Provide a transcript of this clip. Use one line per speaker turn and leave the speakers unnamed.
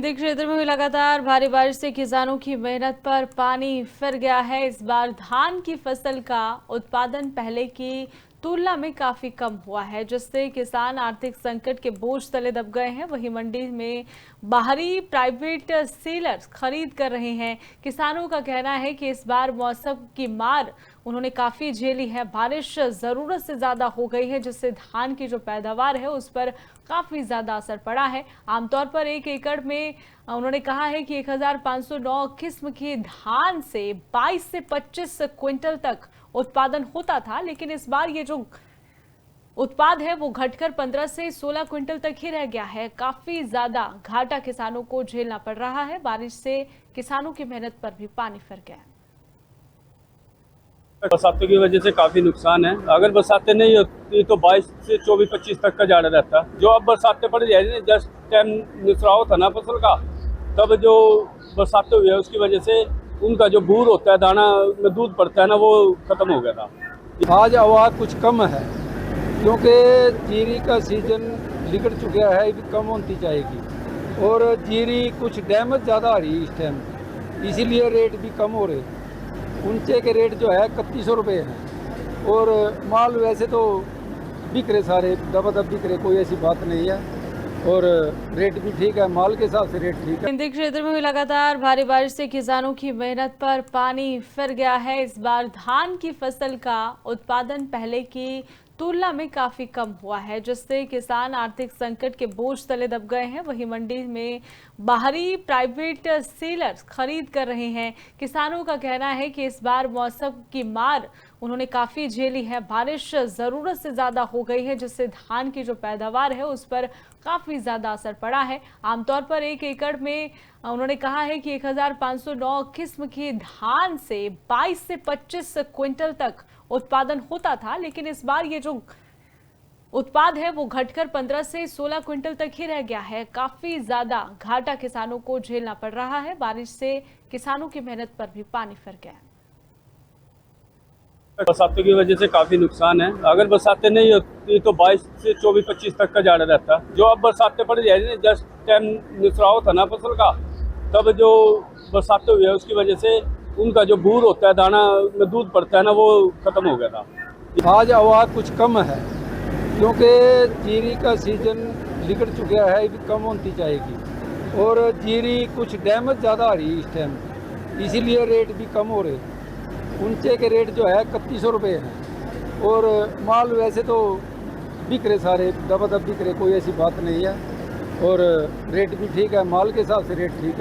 हिंदी क्षेत्र में हुई लगातार भारी बारिश से किसानों की मेहनत पर पानी फिर गया है। इस बार धान की फसल का उत्पादन पहले की तुलना में काफी कम हुआ है, जिससे किसान आर्थिक संकट के बोझ तले दब गए हैं। वहीं मंडी में बाहरी प्राइवेट सेलर्स खरीद कर रहे हैं। किसानों का कहना है कि इस बार मौसम की मार उन्होंने काफी झेली है। बारिश जरूरत से ज्यादा हो गई है, जिससे धान की जो पैदावार है उस पर काफी ज्यादा असर पड़ा है। आमतौर पर 1 एकड़ में उन्होंने कहा है कि 1509 किस्म की धान से 22 से 25 क्विंटल तक उत्पादन होता था, लेकिन इस बार ये जो उत्पाद है वो घटकर 15 से 16 क्विंटल तक ही रह गया है। काफी ज्यादा घाटा किसानों को झेलना पड़ रहा है। बारिश से किसानों की मेहनत पर भी पानी फिर गया है।
बरसातों की वजह से काफी नुकसान है। अगर बरसातें नहीं होती तो 22 से 24-25 तक का जाड़ा रहता। जो अब बरसातें पड़ जाए, जस्ट टाइम निचराव था ना फसल का, तब जो बरसातें हुई है उसकी वजह से उनका जो बूर होता है, दाना में दूध पड़ता है ना, वो खत्म हो गया था।
आज हवा कुछ कम है क्योंकि जीरी का सीजन निकल चुका है, अभी कम होती जाएगी और जीरी कुछ डैमेज ज़्यादा आ रही है इस टाइम, इसीलिए रेट भी कम हो रहे। ऊंचे के रेट जो है 3100 रुपये हैं और माल वैसे तो बिक रहे, सारे दबादब बिक रहे, कोई ऐसी बात नहीं है और रेट भी ठीक है, माल के हिसाब से रेट ठीक है।
हिंदी क्षेत्र में हुई लगातार भारी बारिश से किसानों की मेहनत पर पानी फिर गया है। इस बार धान की फसल का उत्पादन पहले की तुलना में काफी कम हुआ है, जिससे किसान आर्थिक संकट के बोझ तले दब गए हैं। वहीं मंडी में बाहरी प्राइवेट सेलर्स खरीद कर रहे हैं। किसानों का कहना है कि इस बार मौसम की मार उन्होंने काफी झेली है। बारिश जरूरत से ज्यादा हो गई है, जिससे धान की जो पैदावार है उस पर काफी ज्यादा असर पड़ा है। आमतौर पर 1 एकड़ में उन्होंने कहा है कि 1509 किस्म की धान से 22 से 25 क्विंटल तक उत्पादन होता था, लेकिन इस बार ये जो उत्पाद है वो घटकर 15 से 16 क्विंटल तक ही रह गया है। काफी ज्यादा घाटा किसानों को झेलना पड़ रहा है। बारिश से किसानों की मेहनत पर भी पानी फिर गया है।
बरसातों की वजह से काफी नुकसान है। अगर बरसातें नहीं होती तो 22 से 24-25 तक का जाड़ा रहता। जो अब बरसातें पड़ जाए, जस्ट टाइम निचराव था ना फसल का, तब जो बरसातें हुई है उसकी वजह से उनका जो बूर होता है, दाना में दूध पड़ता है ना, वो खत्म हो गया था।
आज हवा कुछ कम है क्योंकि जीरी का सीजन निकल चुका है, अभी कम होती जाएगी और जीरी कुछ डैमेज ज़्यादा आ रही है इस टाइम, इसीलिए रेट भी कम हो रहे। ऊंचे के रेट जो है 3100 रुपये हैं और माल वैसे तो बिक रहे, सारे दबादब बिक रहे, कोई ऐसी बात नहीं है और रेट भी ठीक है, माल के हिसाब से रेट ठीक है।